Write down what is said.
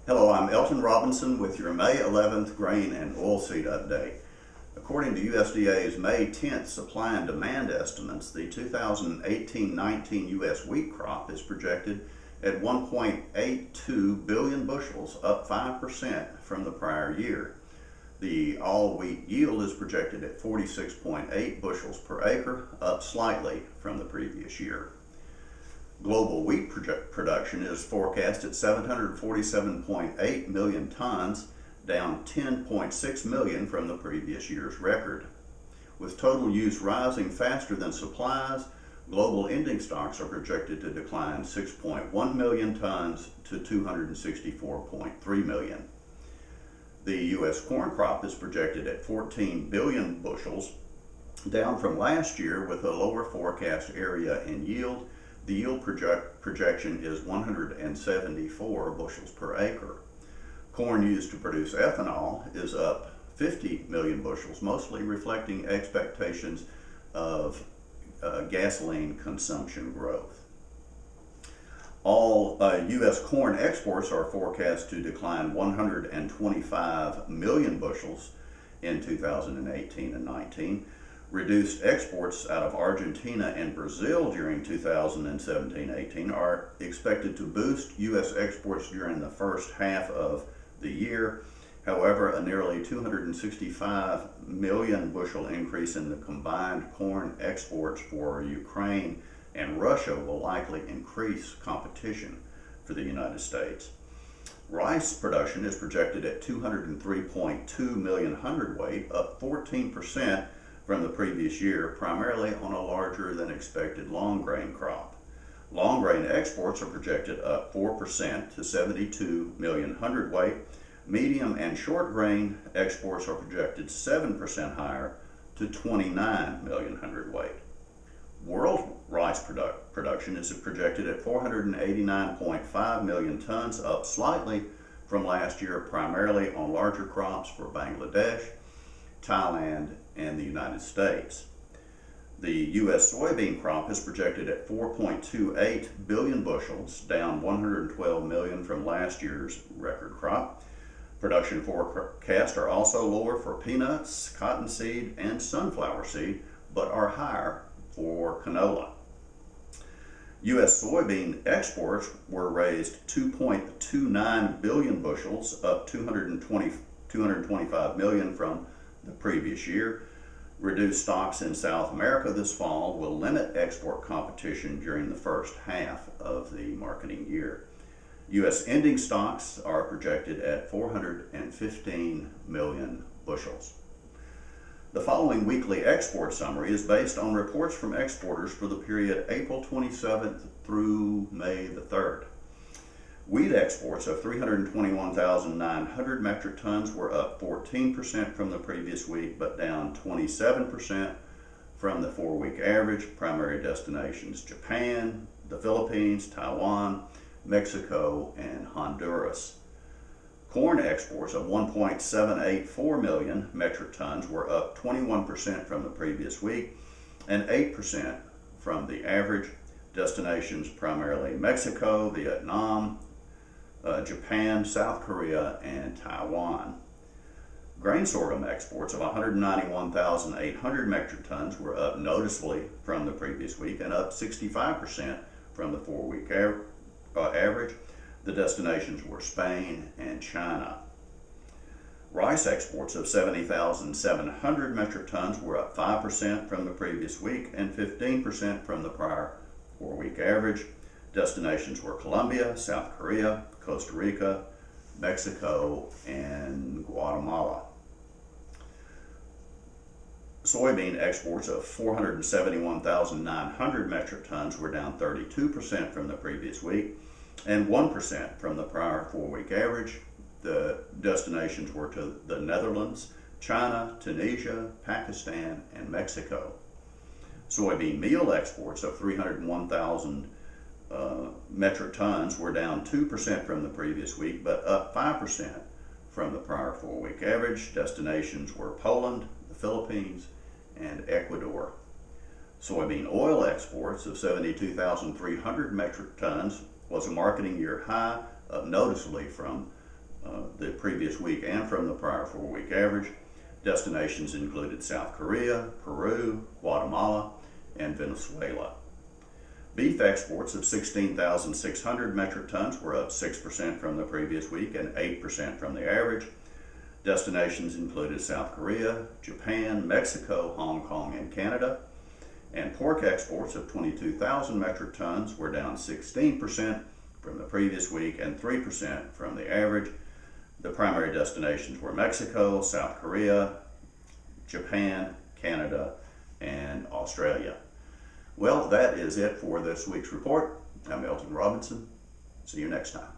Hello, I'm Elton Robinson with your May 11th grain and oilseed update. According to USDA's May 10th supply and demand estimates, the 2018-19 U.S. wheat crop is projected at 1.82 billion bushels, up 5% from the prior year. The all-wheat yield is projected at 46.8 bushels per acre, up slightly from the previous year. Global wheat production is forecast at 747.8 million tons, down 10.6 million from the previous year's record. With total use rising faster than supplies, global ending stocks are projected to decline 6.1 million tons to 264.3 million. The U.S. corn crop is projected at 14 billion bushels, down from last year with a lower forecast area and yield. The yield projection is 174 bushels per acre. Corn used to produce ethanol is up 50 million bushels, mostly reflecting expectations of gasoline consumption growth. All U.S. corn exports are forecast to decline 125 million bushels in 2018 and 19. Reduced exports out of Argentina and Brazil during 2017-18 are expected to boost U.S. exports during the first half of the year. However, a nearly 265 million bushel increase in the combined corn exports for Ukraine and Russia will likely increase competition for the United States. Rice production is projected at 203.2 million hundredweight, up 14% from the previous year, primarily on a larger than expected long grain crop. Long grain exports are projected up 4% to 72 million hundredweight. Medium and short grain exports are projected 7% higher to 29 million hundredweight. World rice production is projected at 489.5 million tons, up slightly from last year, primarily on larger crops for Bangladesh, Thailand, and the United States. The U.S. soybean crop is projected at 4.28 billion bushels, down 112 million from last year's record crop. Production forecasts are also lower for peanuts, cottonseed, and sunflower seed, but are higher for canola. U.S. soybean exports were raised 2.29 billion bushels, up 225 million from the previous year. Reduced stocks in South America this fall will limit export competition during the first half of the marketing year. U.S. ending stocks are projected at 415 million bushels. The following weekly export summary is based on reports from exporters for the period April 27th through May the 3rd. Wheat exports of 321,900 metric tons were up 14% from the previous week, but down 27% from the 4-week average. Primary destinations: Japan, the Philippines, Taiwan, Mexico, and Honduras. Corn exports of 1.784 million metric tons were up 21% from the previous week and 8% from the average. Destinations primarily Mexico, Vietnam, Japan, South Korea, and Taiwan. Grain sorghum exports of 191,800 metric tons were up noticeably from the previous week and up 65% from the 4-week average. The destinations were Spain and China. Rice exports of 70,700 metric tons were up 5% from the previous week and 15% from the prior 4-week average. Destinations were Colombia, South Korea, Costa Rica, Mexico, and Guatemala. Soybean exports of 471,900 metric tons were down 32% from the previous week and 1% from the prior 4-week average. The destinations were to the Netherlands, China, Tunisia, Pakistan, and Mexico. Soybean meal exports of 301,000 metric tons were down 2% from the previous week, but up 5% from the prior 4-week average. Destinations were Poland, the Philippines, and Ecuador. Soybean oil exports of 72,300 metric tons was a marketing year high, up noticeably from the previous week and from the prior 4-week average. Destinations included South Korea, Peru, Guatemala, and Venezuela. Beef exports of 16,600 metric tons were up 6% from the previous week and 8% from the average. Destinations included South Korea, Japan, Mexico, Hong Kong, and Canada. And pork exports of 22,000 metric tons were down 16% from the previous week and 3% from the average. The primary destinations were Mexico, South Korea, Japan, Canada, and Australia. Well, that is it for this week's report. I'm Elton Robinson. See you next time.